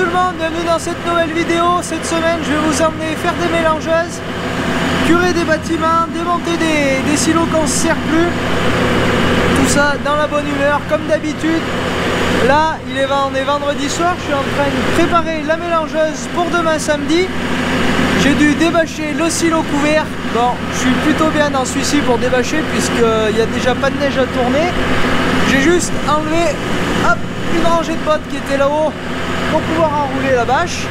tout le monde, bienvenue dans cette nouvelle vidéo. Cette semaine je vais vous emmener faire des mélangeuses, curer des bâtiments, démonter des silos qu'on ne se sert plus. Tout ça dans la bonne humeur comme d'habitude. Là on est vendredi soir, je suis en train de préparer la mélangeuse pour demain samedi. J'ai dû débâcher le silo couvert. Bon, je suis plutôt bien dans celui-ci pour débâcher puisqu'il n'y a déjà pas de neige à tourner. J'ai juste enlevé hop, une rangée de bottes qui était là-haut pour pouvoir enrouler la bâche.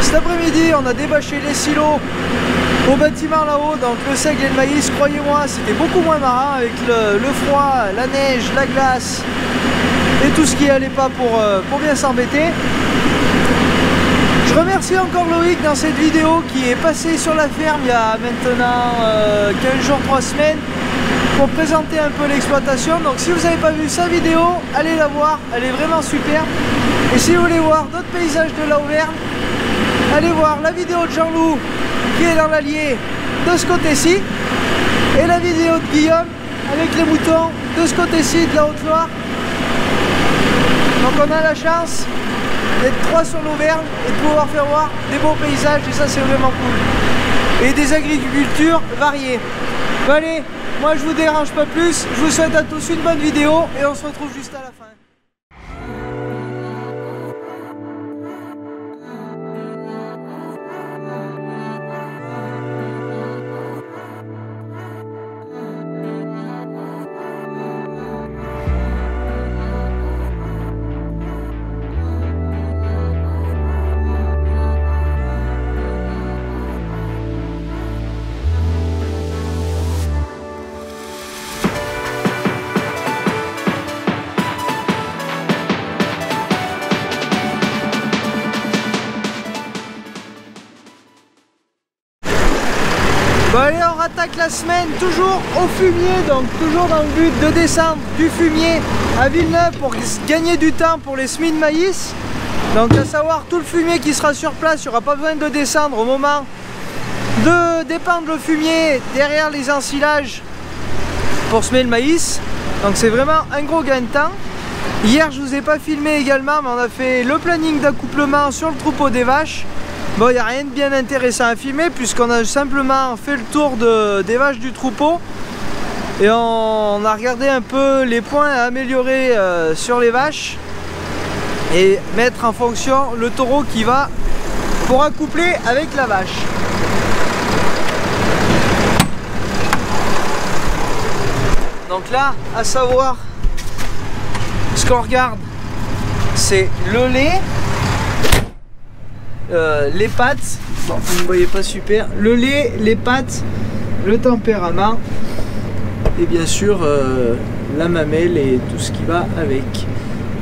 Cet après-midi, on a débâché les silos au bâtiment là-haut, donc le seigle et le maïs. Croyez-moi, c'était beaucoup moins marrant avec le froid, la neige, la glace et tout ce qui allait pas pour bien s'embêter. Je remercie encore Loïc dans cette vidéo qui est passé sur la ferme il y a maintenant 15 jours, 3 semaines pour présenter un peu l'exploitation. Donc si vous n'avez pas vu sa vidéo, allez la voir, elle est vraiment super. Et si vous voulez voir d'autres paysages de la Auvergne, allez voir la vidéo de Jean-Loup qui est dans l'Allier de ce côté-ci et la vidéo de Guillaume avec les moutons de ce côté-ci de la Haute-Loire. Donc on a la chance d'être 3 sur l'Auvergne et de pouvoir faire voir des beaux paysages et ça c'est vraiment cool. Et des agricultures variées. Bon allez, moi je vous dérange pas plus, je vous souhaite à tous une bonne vidéo et on se retrouve juste à la fin. Bon allez, on rattaque la semaine toujours au fumier, donc toujours dans le but de descendre du fumier à Villeneuve pour gagner du temps pour les semis de maïs. Donc à savoir tout le fumier qui sera sur place, il n'y aura pas besoin de descendre au moment de dépendre le fumier derrière les ensilages pour semer le maïs. Donc c'est vraiment un gros gain de temps. Hier je vous ai pas filmé également, mais on a fait le planning d'accouplement sur le troupeau des vaches. Bon, il n'y a rien de bien intéressant à filmer puisqu'on a simplement fait le tour des vaches du troupeau et on a regardé un peu les points à améliorer sur les vaches et mettre en fonction le taureau qui va pour accoupler avec la vache. Donc là, à savoir, ce qu'on regarde, c'est le lait. Les pattes, bon vous ne voyez pas super, le lait, les pattes, le tempérament et bien sûr la mamelle et tout ce qui va avec.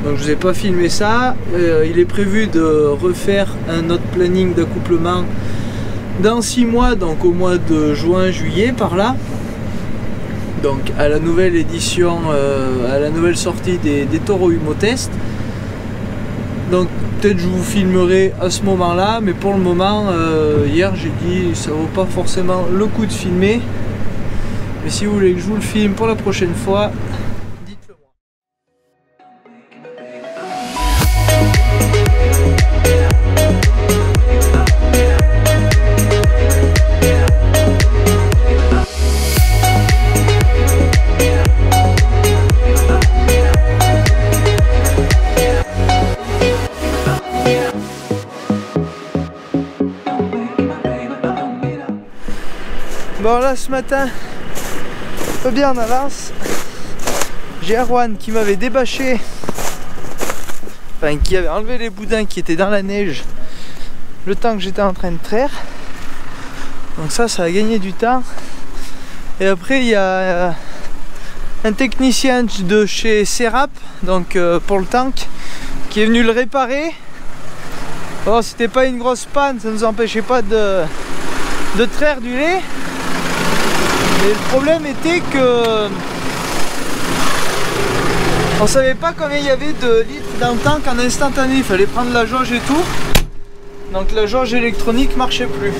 Donc je vous ai pas filmé ça, il est prévu de refaire un autre planning d'accouplement dans 6 mois, donc au mois de juin, juillet par là. Donc à la nouvelle édition, à la nouvelle sortie des taureaux Humotest. Donc peut-être je vous filmerai à ce moment là, mais pour le moment hier j'ai dit ça vaut pas forcément le coup de filmer, mais si vous voulez que je vous le filme pour la prochaine fois, dites-le moi. Bon là ce matin, un peu bien en avance, j'ai Erwan qui m'avait débâché, enfin qui avait enlevé les boudins qui étaient dans la neige le temps que j'étais en train de traire. Donc ça a gagné du temps. Et après il y a un technicien de chez Serap, donc pour le tank, qui est venu le réparer. Bon, c'était pas une grosse panne, ça ne nous empêchait pas de traire du lait. Et le problème était que on savait pas combien il y avait de litres dans le tank en instantané, il fallait prendre la jauge et tout. Donc la jauge électronique marchait plus.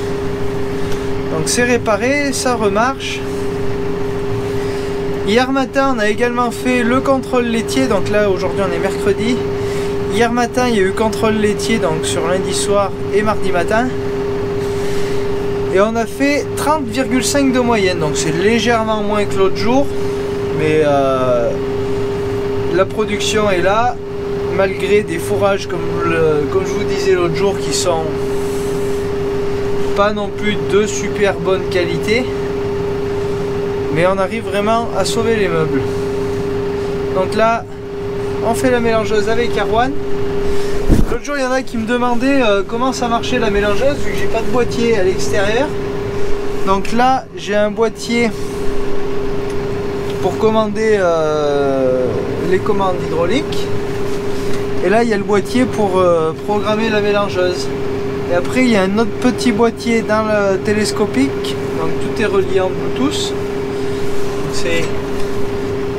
Donc c'est réparé, ça remarche. Hier matin on a également fait le contrôle laitier, donc là aujourd'hui on est mercredi. Hier matin, il y a eu contrôle laitier, donc sur lundi soir et mardi matin. Et on a fait 30,5 de moyenne, donc c'est légèrement moins que l'autre jour. Mais la production est là, malgré des fourrages comme je vous disais l'autre jour, qui sont pas non plus de super bonne qualité. Mais on arrive vraiment à sauver les meubles. Donc là, on fait la mélangeuse avec Erwan. L'autre jour, il y en a qui me demandaient comment ça marchait la mélangeuse, vu que j'ai pas de boîtier à l'extérieur. Donc là, j'ai un boîtier pour commander les commandes hydrauliques. Et là, il y a le boîtier pour programmer la mélangeuse. Et après, il y a un autre petit boîtier dans le télescopique. Donc tout est relié en Bluetooth. C'est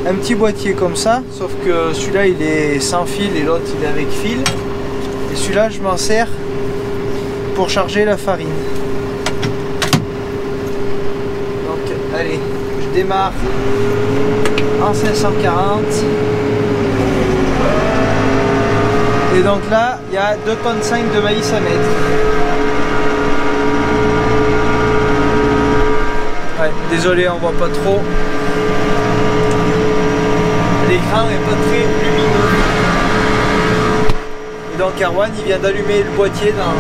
un petit boîtier comme ça, sauf que celui-là il est sans fil et l'autre il est avec fil. Et celui-là je m'en sers pour charger la farine. Donc allez, je démarre en 540. Et donc là il y a 2,5 tonnes de maïs à mettre. Ouais, désolé, on voit pas trop. L'écran n'est pas très lumineux. Et donc Erwan il vient d'allumer le boîtier dans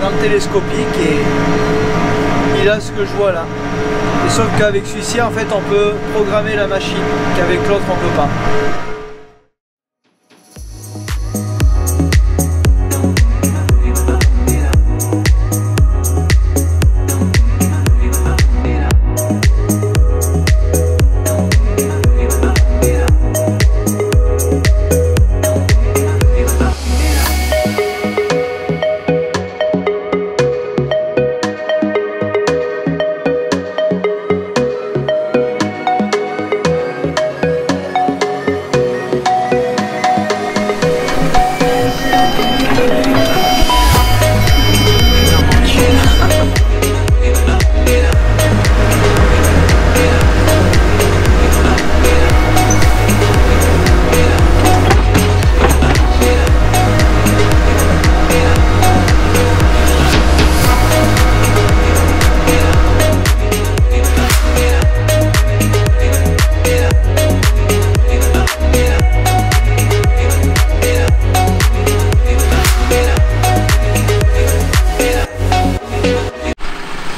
le télescopique et il a ce que je vois là. Et sauf qu'avec celui-ci en fait on peut programmer la machine, qu'avec l'autre on peut pas.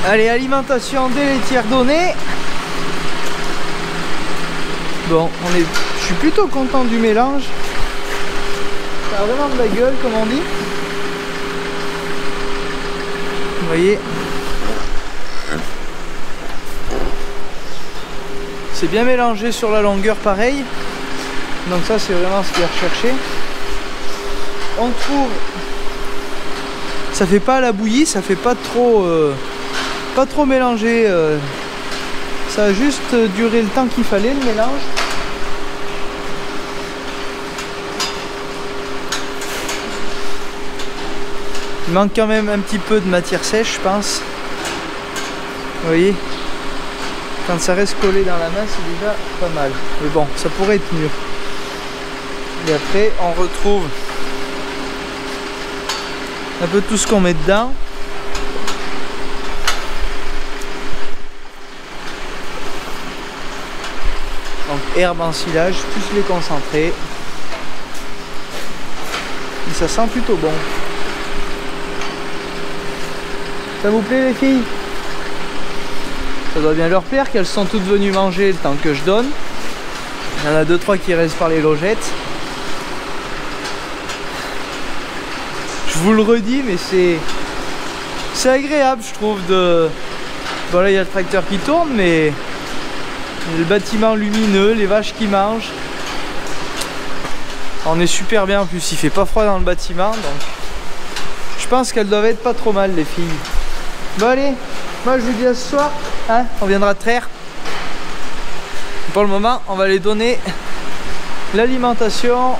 Allez, alimentation des laitières donnée. Bon, je suis plutôt content du mélange. Ça a vraiment de la gueule, comme on dit. Vous voyez, c'est bien mélangé sur la longueur pareil. Donc ça c'est vraiment ce qui est recherché. On trouve, ça fait pas à la bouillie, ça fait pas trop mélangé. Ça a juste duré le temps qu'il fallait, le mélange. Il manque quand même un petit peu de matière sèche, je pense. Vous voyez, quand ça reste collé dans la main, c'est déjà pas mal. Mais bon, ça pourrait être mieux. Et après, on retrouve un peu tout ce qu'on met dedans. Donc herbe en silage, plus les concentrés. Et ça sent plutôt bon. Ça vous plaît les filles? Ça doit bien leur plaire qu'elles sont toutes venues manger le temps que je donne. Il y en a 2-3 qui restent par les logettes. Je vous le redis, mais c'est agréable, je trouve, de... Bon là il y a le tracteur qui tourne, mais le bâtiment lumineux, les vaches qui mangent. On est super bien, en plus il fait pas froid dans le bâtiment, donc je pense qu'elles doivent être pas trop mal les filles. Bon allez, moi je vous dis à ce soir, hein, on viendra traire. Pour le moment, on va les donner l'alimentation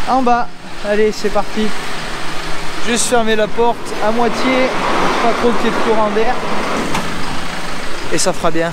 en bas. Allez, c'est parti. Juste fermer la porte à moitié, pas trop qu'il y ait de courant d'air. Et ça fera bien.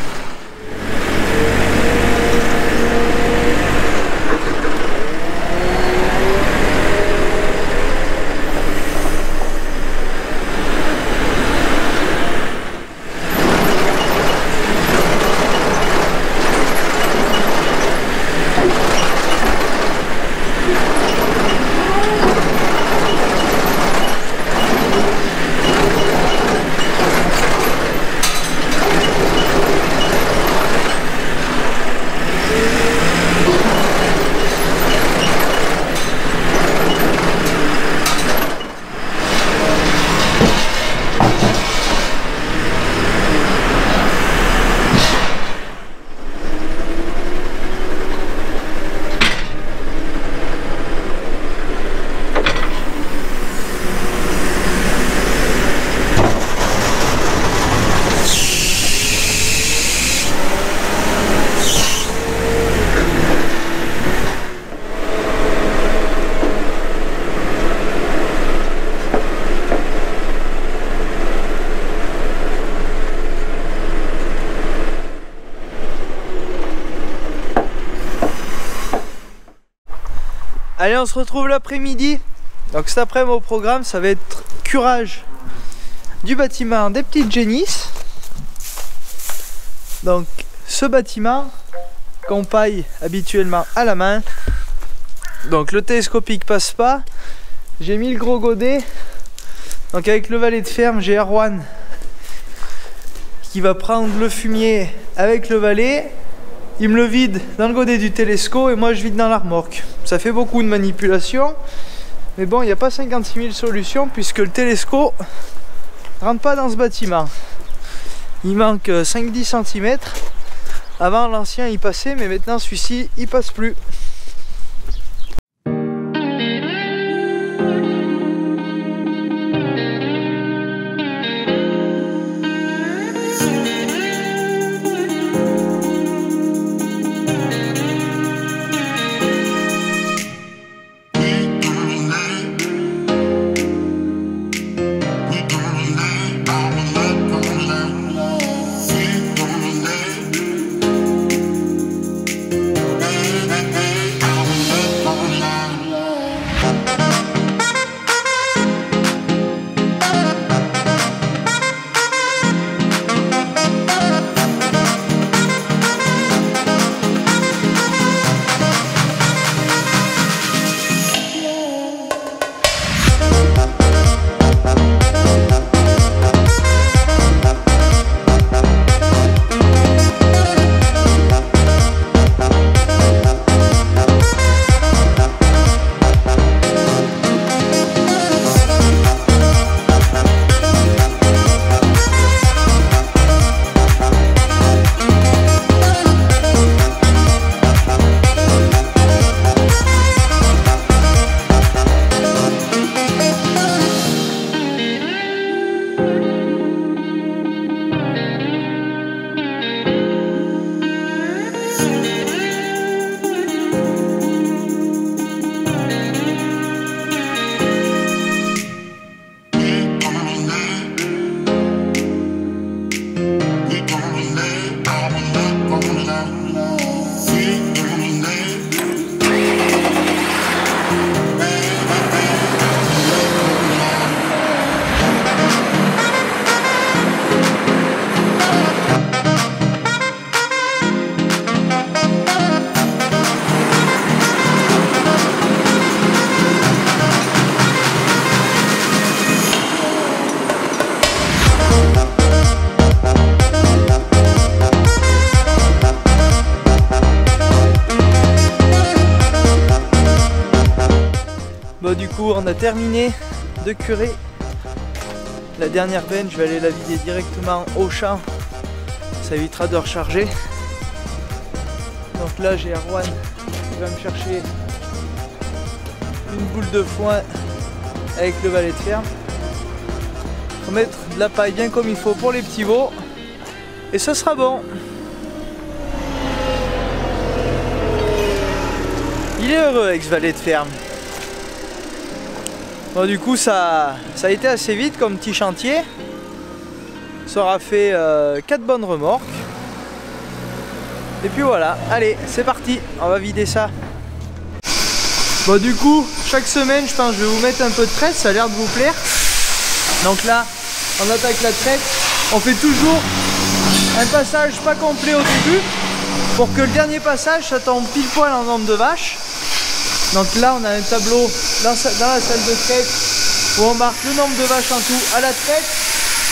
Allez, on se retrouve l'après-midi. Donc cet après-midi au programme, ça va être curage du bâtiment des petites génisses. Donc ce bâtiment qu'on paille habituellement à la main. Donc le télescopique passe pas. J'ai mis le gros godet. Donc avec le valet de ferme, j'ai Erwan qui va prendre le fumier avec le valet. Il me le vide dans le godet du télescope et moi je vide dans la remorque. Ça fait beaucoup de manipulation. Mais bon, il n'y a pas 56 000 solutions puisque le télescope rentre pas dans ce bâtiment. Il manque 5-10 cm. Avant l'ancien il passait, mais maintenant celui-ci il passe plus. Bon, du coup on a terminé de curer la dernière benne. Je vais aller la vider directement au champ, ça évitera de recharger. Donc là j'ai Erwan qui va me chercher une boule de foin avec le valet de ferme pour mettre de la paille bien comme il faut pour les petits veaux et ce sera bon. Il est heureux avec ce valet de ferme. Bon, du coup ça a été assez vite comme petit chantier. Ça aura fait 4 bonnes remorques. Et puis voilà, allez c'est parti, on va vider ça. Bon, du coup chaque semaine je pense que je vais vous mettre un peu de traite, ça a l'air de vous plaire. Donc là on attaque la traite, on fait toujours un passage pas complet au début pour que le dernier passage ça tombe pile poil en nombre de vaches. Donc là on a un tableau dans la salle de traite où on marque le nombre de vaches en tout à la traite.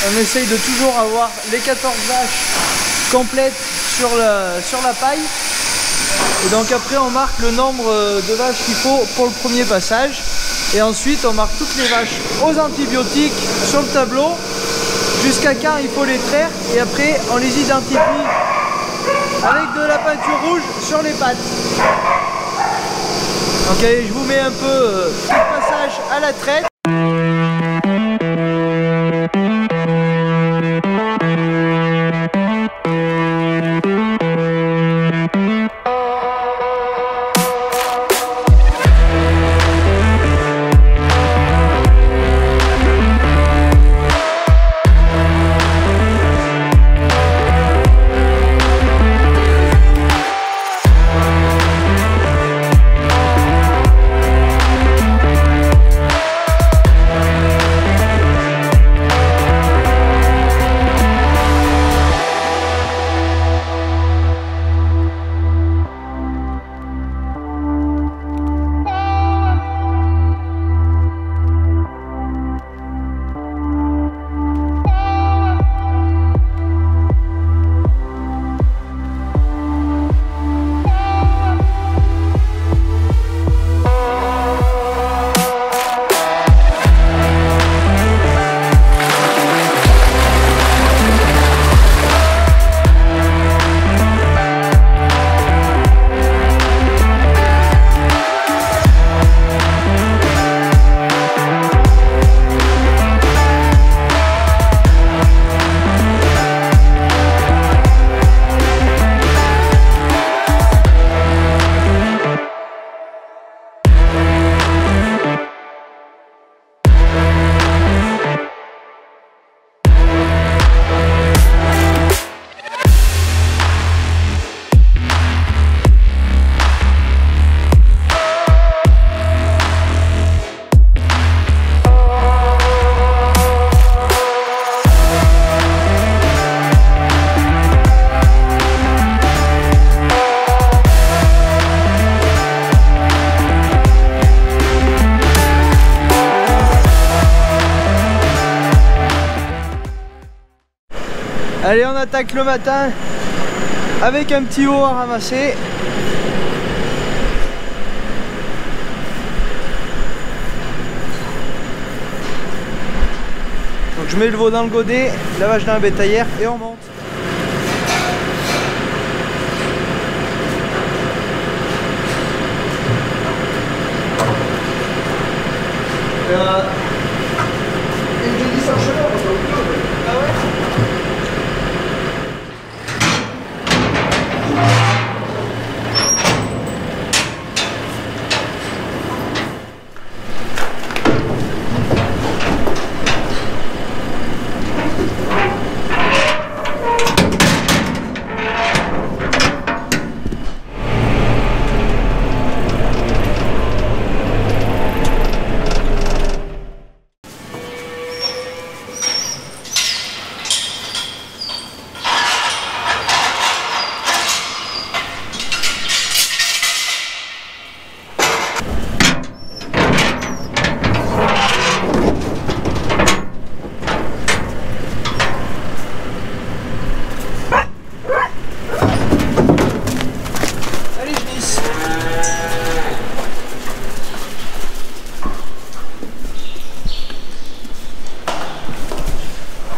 On essaye de toujours avoir les 14 vaches complètes sur la paille. Et donc après on marque le nombre de vaches qu'il faut pour le premier passage. Et ensuite on marque toutes les vaches aux antibiotiques sur le tableau jusqu'à quand il faut les traire. Et après on les identifie avec de la peinture rouge sur les pattes. Donc allez, je vous mets un peu le passage à la traite. Allez, on attaque le matin avec un petit haut à ramasser. Donc je mets le veau dans le godet, la vache dans la bétaillère et on monte.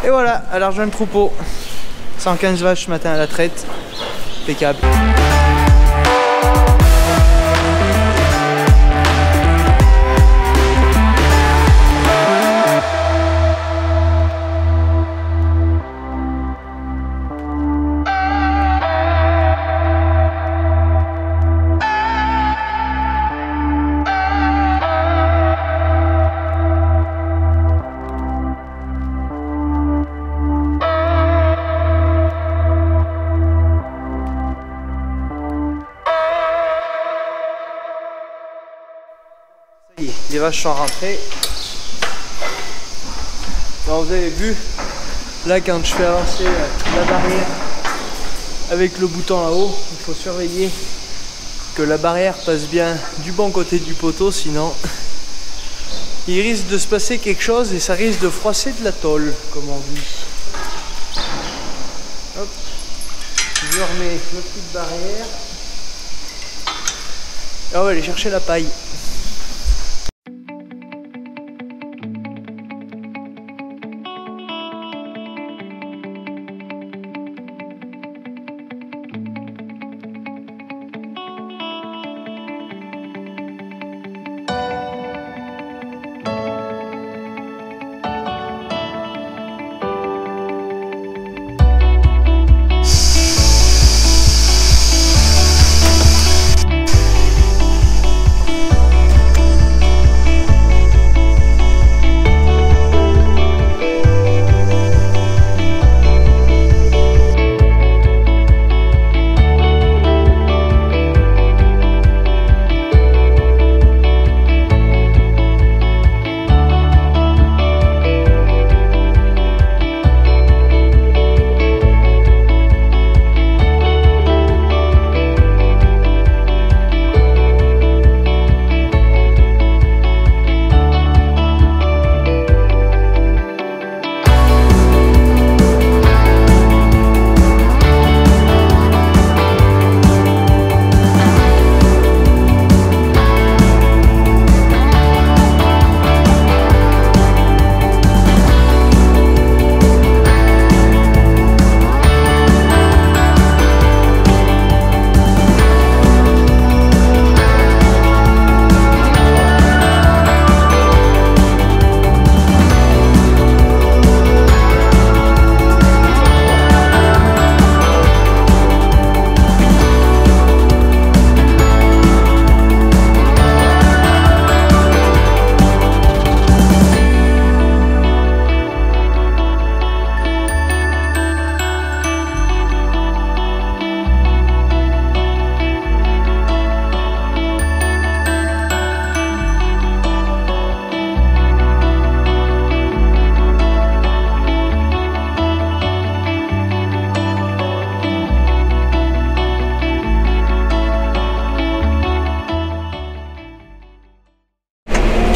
Et voilà, à l'argent le troupeau. 115 vaches ce matin à la traite. Impeccable. Les vaches sont rentrées. Alors vous avez vu, là quand je fais avancer la barrière avec le bouton là-haut, il faut surveiller que la barrière passe bien du bon côté du poteau, sinon il risque de se passer quelque chose et ça risque de froisser de la tôle, comme on dit. Hop, je remets ma petite barrière et on va aller chercher la paille.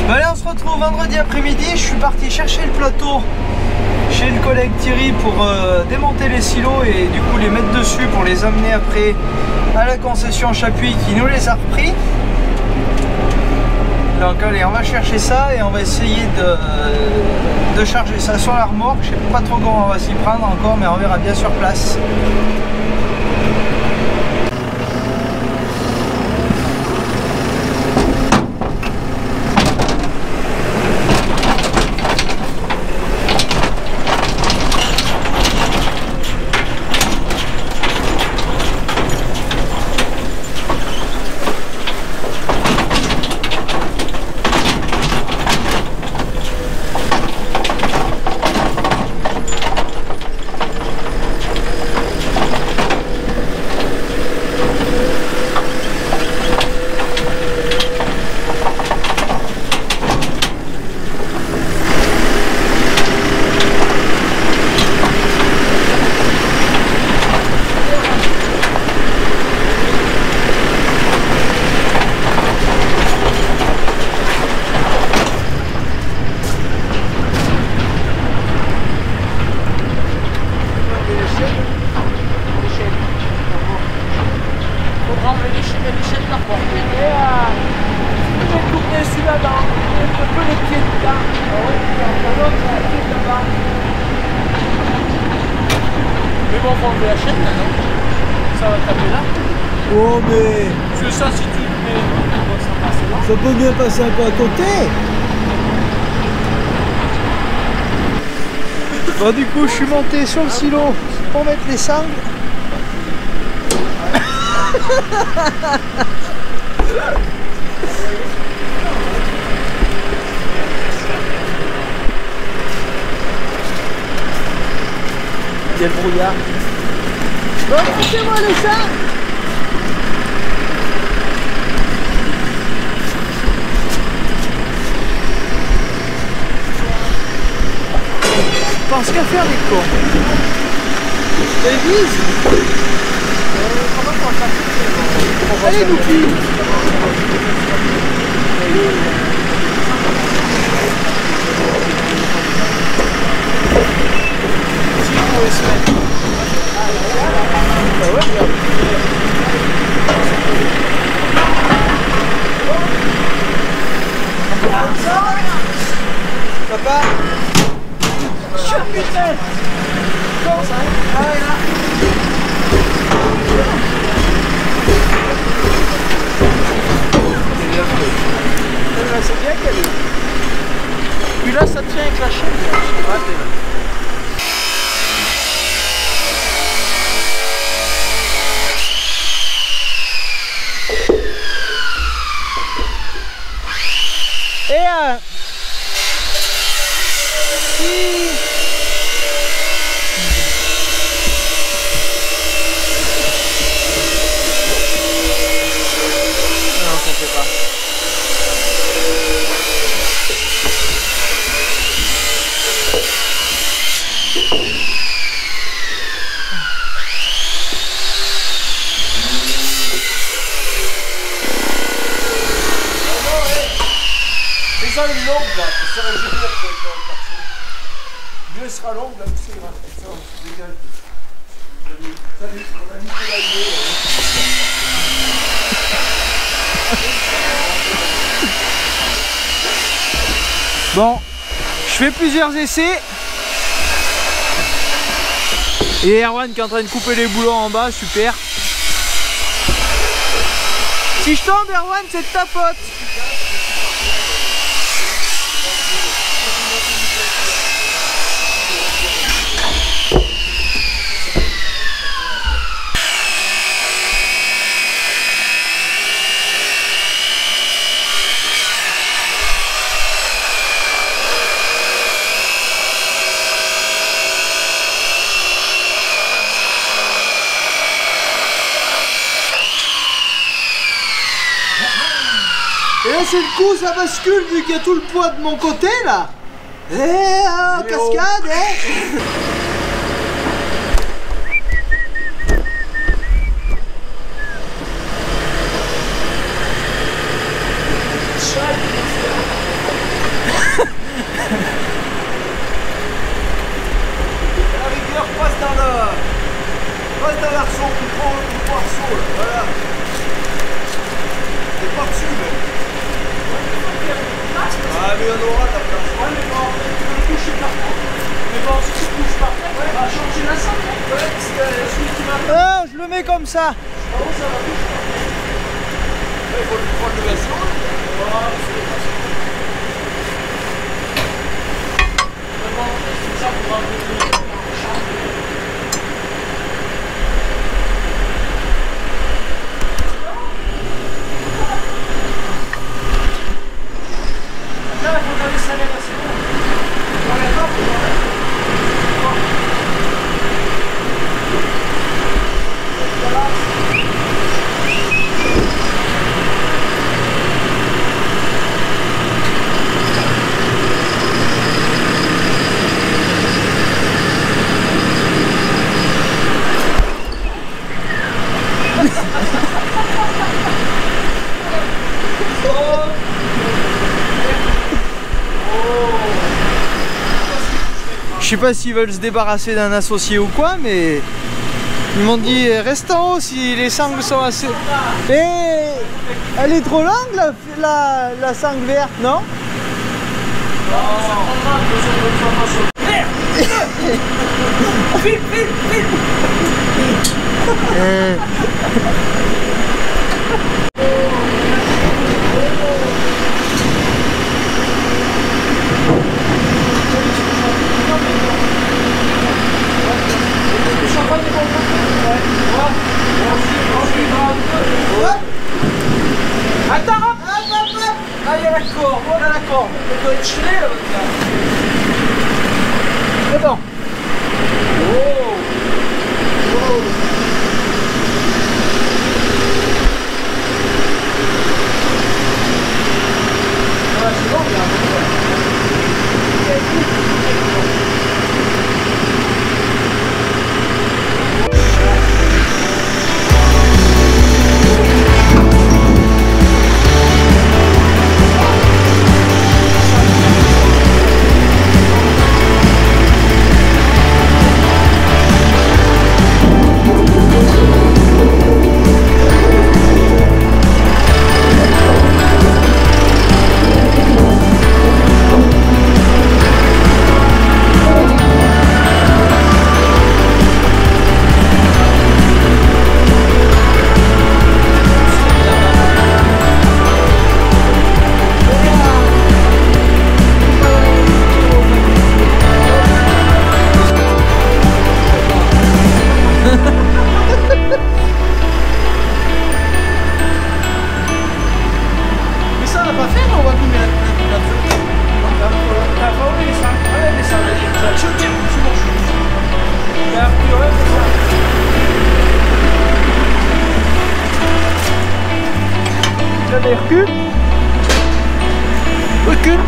Allez, on se retrouve vendredi après-midi. Je suis parti chercher le plateau chez le collègue Thierry pour démonter les silos et du coup les mettre dessus pour les amener après à la concession Chapuis qui nous les a repris. Donc allez, on va chercher ça et on va essayer de charger ça sur la remorque. Je sais pas trop comment on va s'y prendre encore, mais on verra bien sur place. Oh mais... C'est ça si tu mets... Ça peut bien passer un peu à côté. Bon du coup je suis monté sur le silo pour mettre les sangles. Il y a le brouillard. Bon, mettez-moi les sangles. Pense qu'à faire les cons. Les vis. Allez Nouki. Si vous pouvez se mettre. Bah ouais, regarde. Papa. Putain! Comment ça? Ah ouais, là! C'est bien qu'elle est. Puis là, ça tient avec la chaîne. Et si... Non, ça fait pas. C'est ça une longue là, ça sera génial pour être parti. Mieux sera longue là, c'est grave. Ça, on se dégage. Salut, on a mis la vidéo. Bon, je fais plusieurs essais. Et Erwan qui est en train de couper les boulons en bas, super. Si je tombe Erwan, c'est de ta faute. Et là c'est le coup, ça bascule vu qu'il y a tout le poids de mon côté là. Cascade, Reste dans l'arceau, tu prends l'arceau, là, voilà. C'est pas dessus, même. Ah, mais on aura ta place. Ouais, mais bon, tu peux le coucher par terre. Mais bon, si tu couches par terre, on va changer la salle. Ouais, c'est celui qui m'a. Ah, je le mets comme ça. Ah bon, ça va toucher par terre. Il faut le prendre le vaisseau. Voilà, c'est facile. C'est ça pour rentrer. Je sais pas s'ils veulent se débarrasser d'un associé ou quoi, mais ils m'ont dit reste en haut si les sangles sont assez... Et elle est trop longue la sangle verte, non? Merde! Vite, vite, vite! Attends, hop, hop, hop. Ah, il y a la corde, voilà la corde. Elle doit être gelée là, votre gars. C'est bon. Oh. Oh. Ah, c'est bon, il y a un peu. Recule. Recule.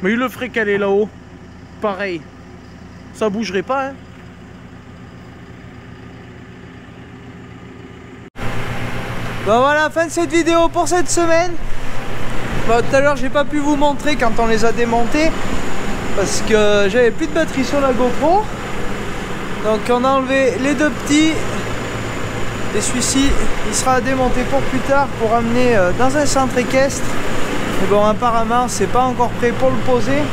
Mais il le ferait qu'elle est là-haut. Pareil. Ça bougerait pas, hein. Bah voilà, fin de cette vidéo pour cette semaine. Bah, tout à l'heure j'ai pas pu vous montrer quand on les a démontés parce que j'avais plus de batterie sur la GoPro. Donc on a enlevé les deux petits et celui-ci il sera démonté pour plus tard pour amener dans un centre équestre. Mais bon, apparemment c'est pas encore prêt pour le poser.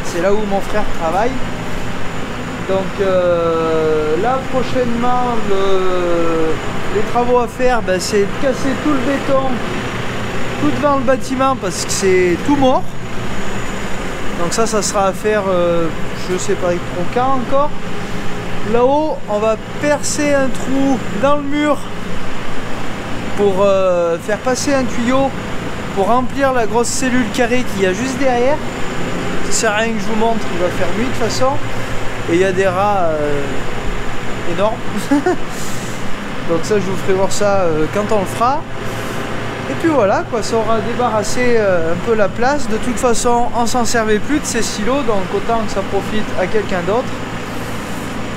C'est là où mon frère travaille. Donc là prochainement les travaux à faire, ben, c'est de casser tout le béton tout devant le bâtiment parce que c'est tout mort. Donc ça sera à faire je sais pas quand encore. Là-haut on va percer un trou dans le mur pour faire passer un tuyau pour remplir la grosse cellule carrée qu'il y a juste derrière. Ça sert à rien que je vous montre, il va faire nuit de toute façon. Et il y a des rats énormes. Donc ça je vous ferai voir ça quand on le fera. Et puis voilà quoi, ça aura débarrassé un peu la place. De toute façon on s'en servait plus de ces silos, donc autant que ça profite à quelqu'un d'autre.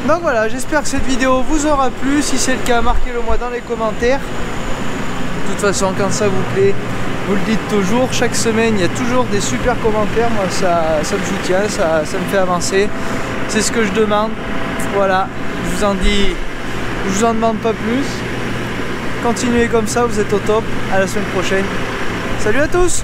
Donc voilà, j'espère que cette vidéo vous aura plu. Si c'est le cas, marquez-le moi dans les commentaires. De toute façon quand ça vous plaît, vous le dites toujours, chaque semaine il y a toujours des super commentaires. Moi ça me soutient, ça me fait avancer. C'est ce que je demande. Voilà, je vous en demande pas plus. Continuez comme ça, vous êtes au top. À la semaine prochaine. Salut à tous!